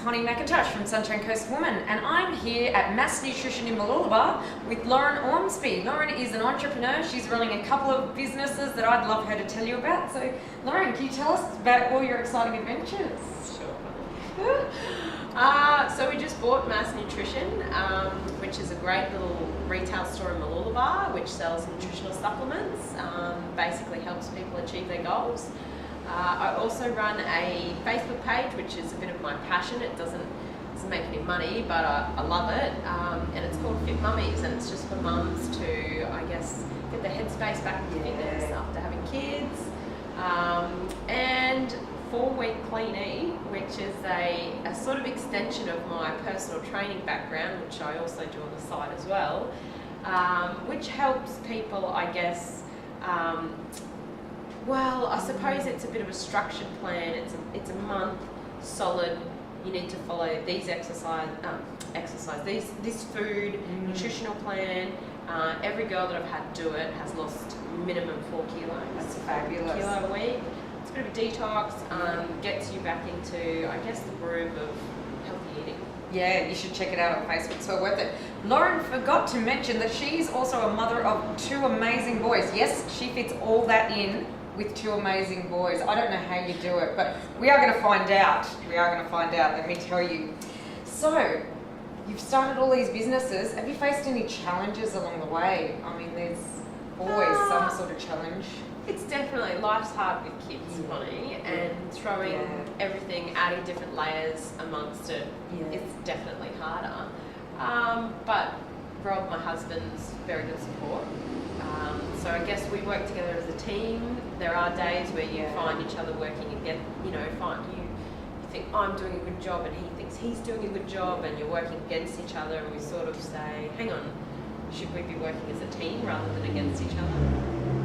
Connie McIntosh from Sunshine Coast Woman, and I'm here at Mass Nutrition in Mooloolaba with Lauren Ormsby. Lauren is an entrepreneur. She's running a couple of businesses that I'd love her to tell you about. So, Lauren, can you tell us about all your exciting adventures? Sure. So we just bought Mass Nutrition, which is a great little retail store in Mooloolaba, which sells nutritional supplements, basically helps people achieve their goals. I also run a Facebook page, which is a bit of my passion. It doesn't make any money, but I love it. And it's called Fit Mummies, and it's just for mums to, I guess, get their headspace back into fitness after having kids. And 4-week Clean Eat, which is a sort of extension of my personal training background, which I also do on the side as well, which helps people, I guess, well, I suppose it's a bit of a structured plan. It's a month solid. You need to follow these this food, nutritional plan. Every girl that I've had do it has lost minimum 4 kilos. That's fabulous. A kilo a week. It's a bit of a detox, gets you back into, I guess, the groove of healthy eating. Yeah, you should check it out on Facebook, so worth it. Lauren forgot to mention that she's also a mother of 2 amazing boys. Yes, she fits all that in with 2 amazing boys. I don't know how you do it, but we are going to find out. Let me tell you. So, you've started all these businesses. Have you faced any challenges along the way? I mean, there's always some sort of challenge. It's definitely, life's hard with kids, Connie, and throwing everything, adding different layers amongst it, it's definitely harder. But Rob, my husband's very good support. So I guess we work together as a team. There are days where you find each other working and you think I'm doing a good job and he thinks he's doing a good job, and you're working against each other, and we sort of say, hang on, should we be working as a team rather than against each other?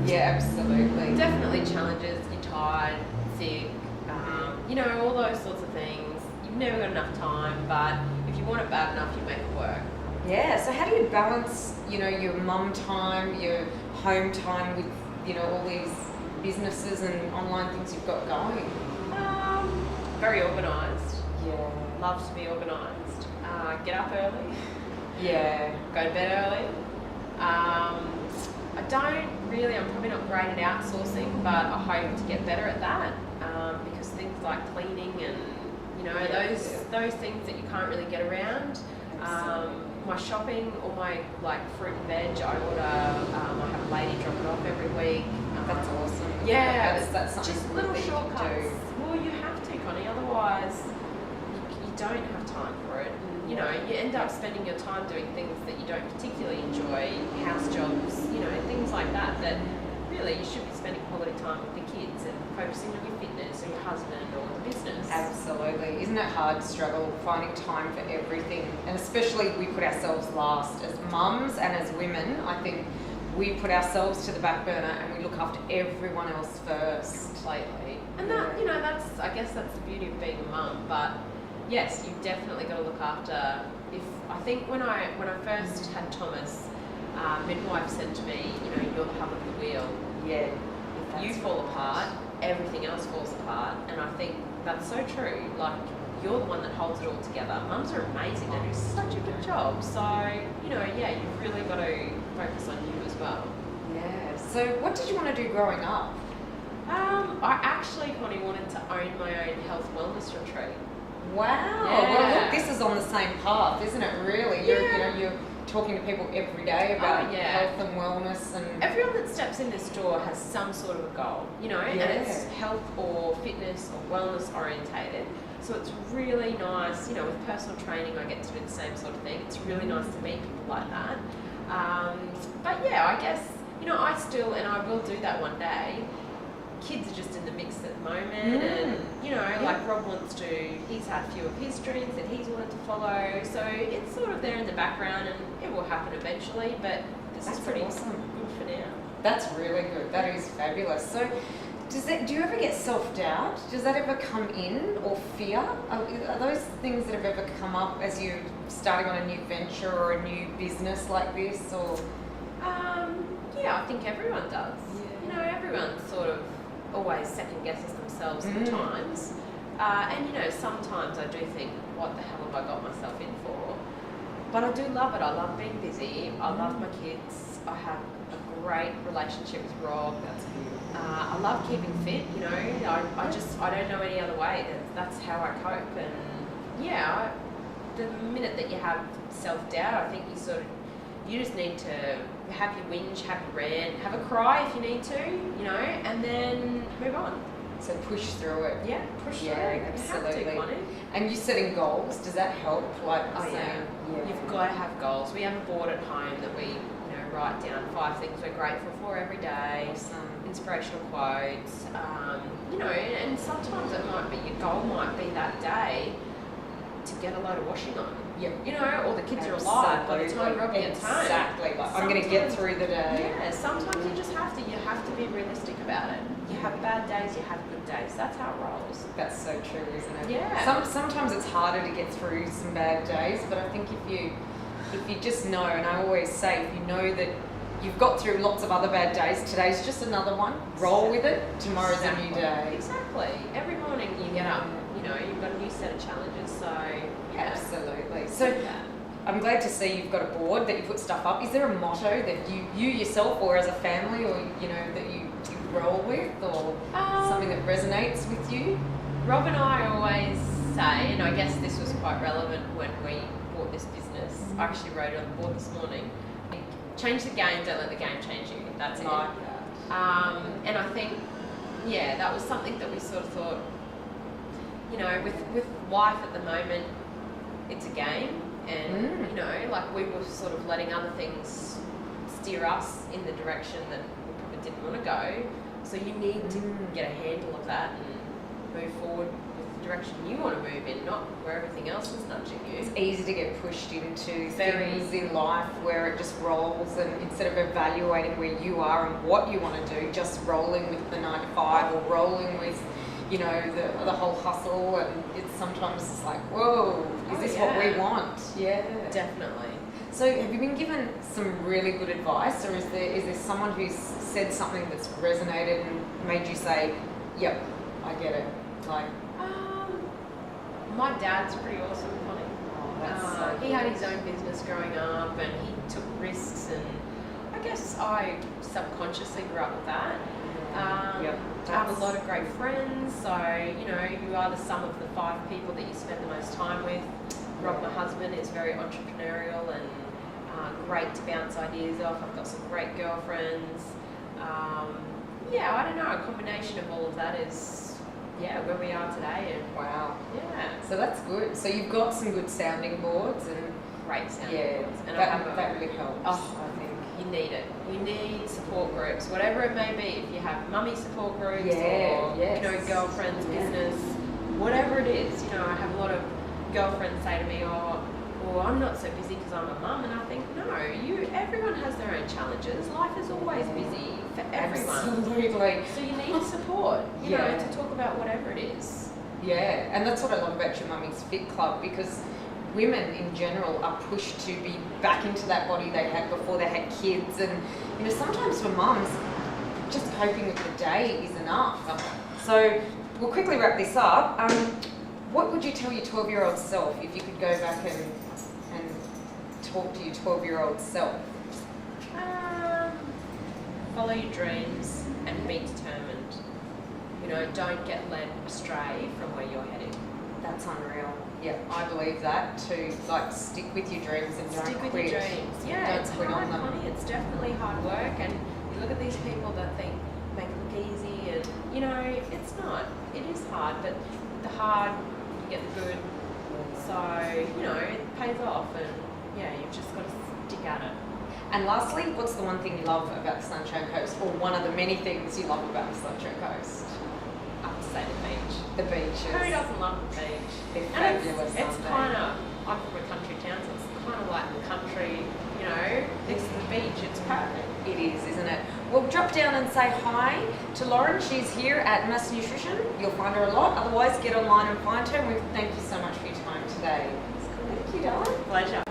Yeah, absolutely. Definitely challenges. You're tired, sick, all those sorts of things. You've never got enough time, but if you want it bad enough, you make it work. Yeah, so how do you balance, your mum time, your home time with, all these businesses and online things you've got going? Very organised. Yeah. Love to be organised. Get up early. Yeah. Go to bed early. I don't really, I'm probably not great at outsourcing, but I hope to get better at that, because things like cleaning and, those things that you can't really get around. My shopping, all my fruit and veg, I order, I have a lady drop it off every week. That's awesome. Yeah, that's something just little that shortcuts. you do. Well, you have to, Connie, otherwise you don't have time for it. And, you end up spending your time doing things that you don't particularly enjoy, house jobs, things like that really you should be spending quality time with the kids and focusing on your fitness or your husband or the business. Absolutely. Isn't it hard struggle finding time for everything? And especially we put ourselves last. As mums and as women, I think we put ourselves to the back burner and we look after everyone else first. Completely. And that, I guess that's the beauty of being a mum. But yes, you've definitely got to look after. I think when I first had Thomas, midwife said to me, you're the hub of the wheel. Yeah. If you fall apart, everything else falls apart. And I think that's so true. Like, you're the one that holds it all together. Mums are amazing. They do such a good job. So, you've really got to focus on you as well. Yeah. So what did you want to do growing up? I actually, Connie, wanted to own my own health wellness retreat. Wow. Yeah. Well, look, this is on the same path, isn't it, really? You're talking to people every day about health and wellness, and everyone that steps in this door has some sort of a goal, and it's health or fitness or wellness orientated. So it's really nice, with personal training I get to do the same sort of thing. It's really nice to meet people like that. But I guess, I still, and I will do that one day. Kids are just in the mix at the moment, and like Rob wants to, he's had a few of his dreams that he's wanted to follow, so it's sort of there in the background and it will happen eventually, but this is pretty awesome. Good for now. That's really good. That is fabulous. So do you ever get self-doubt? Does that ever come in, or fear? Are those things that have ever come up as you're starting on a new venture or a new business like this, or? I think everyone does. Everyone sort of always second guesses themselves at times. And you know, sometimes I do think, what the hell have I got myself in for? But I do love it. I love being busy. I love my kids. I have a great relationship with Rob. That's beautiful. I love keeping fit. You know, I don't know any other way. That's how I cope. And yeah, the minute that you have self-doubt, I think you just need to have your whinge, have your rant, have a cry if you need to, you know, and then move on. So push through it. Yeah, push through. Absolutely. You have to, and you setting goals, does that help? Like yeah. You've got to have goals. We have a board at home that we, write down 5 things we're grateful for every day. Awesome. Inspirational quotes. And sometimes it might be, your goal might be that day to get a load of washing on. Yep. Or the kids are alive by the time Rob gets home. Exactly. Like, I'm going to get through the day. Yeah, sometimes you just have to. You have to be realistic about it. You have bad days, you have good days. That's how it rolls. That's so true, isn't it? Yeah. Sometimes it's harder to get through some bad days, but I think if you just know, and I always say, if you know that you've got through lots of other bad days, today's just another one, roll with it, tomorrow's a new day. Exactly. Every morning you get up, you've got a new set of challenges, so yeah. Absolutely. So I'm glad to see you've got a board that you put stuff up. Is there a motto that you yourself or as a family or, that you roll with, or something that resonates with you? Rob and I always say, and I guess this was quite relevant when we bought this business, I actually wrote it on the board this morning, change the game, don't let the game change you. That's it. Like that. And I think, that was something that we sort of thought, with life at the moment, it's a game, and we were sort of letting other things steer us in the direction that we probably didn't want to go. So you need to get a handle of that and move forward with the direction you want to move in, not where everything else is nudging you. It's easy to get pushed into things in life where it just rolls, and instead of evaluating where you are and what you want to do, just rolling with the 9 to 5 or rolling with the whole hustle, and it's sometimes like, whoa, is this what we want? Yeah, definitely. So have you been given some really good advice, or is there someone who's said something that's resonated and made you say, yep, I get it? Like, my dad's pretty awesome, Connie. He had his own business growing up, and he took risks, and I guess I subconsciously grew up with that. I have a lot of great friends, so you are the sum of the 5 people that you spend the most time with. Rob, my husband, is very entrepreneurial and great to bounce ideas off. I've got some great girlfriends. I don't know, a combination of all of that is where we are today. And wow. Yeah. So that's good. So you've got some good sounding boards and great sounding boards. And that really helps. I think you need it. You need support groups, whatever it may be. If you have mummy support groups or girlfriends, business, whatever it is. I have a lot of girlfriends say to me, I'm not so busy because I'm a mum, and I think, no, everyone has their own challenges. Life is always busy for everyone. Absolutely. So you need support, to talk about whatever it is. Yeah, and that's what I love about your Mummies Fit Club, because women in general are pushed to be back into that body they had before they had kids, and sometimes for mums, just coping with the day is enough. So we'll quickly wrap this up. What would you tell your 12-year-old self if you could go back and talk to your 12-year-old self? Follow your dreams and be determined. Don't get led astray from where you're heading. That's unreal. Yeah, I believe that too. Like, stick with your dreams and don't quit. Stick with your dreams. Yeah, don't it's quit hard on them. money. It's definitely hard work, and you look at these people that think make it look easy, and it's not. It is hard, but the hard, you get the good. So it pays off, and you've just got to stick at it. And lastly, what's the one thing you love about the Sunshine Coast, or one of the many things you love about the Sunshine Coast? I would say the beach. The beaches. Who doesn't love the beach? They're and fabulous, it's kind of, I'm from a country town, so it's kind of like the country, next to the beach. It's perfect. It is, isn't it? Well, drop down and say hi to Lauren. She's here at Mass Nutrition. You'll find her a lot. Otherwise, get online and find her. And we thank you so much for your time today. It's cool. Thank you, darling. Pleasure.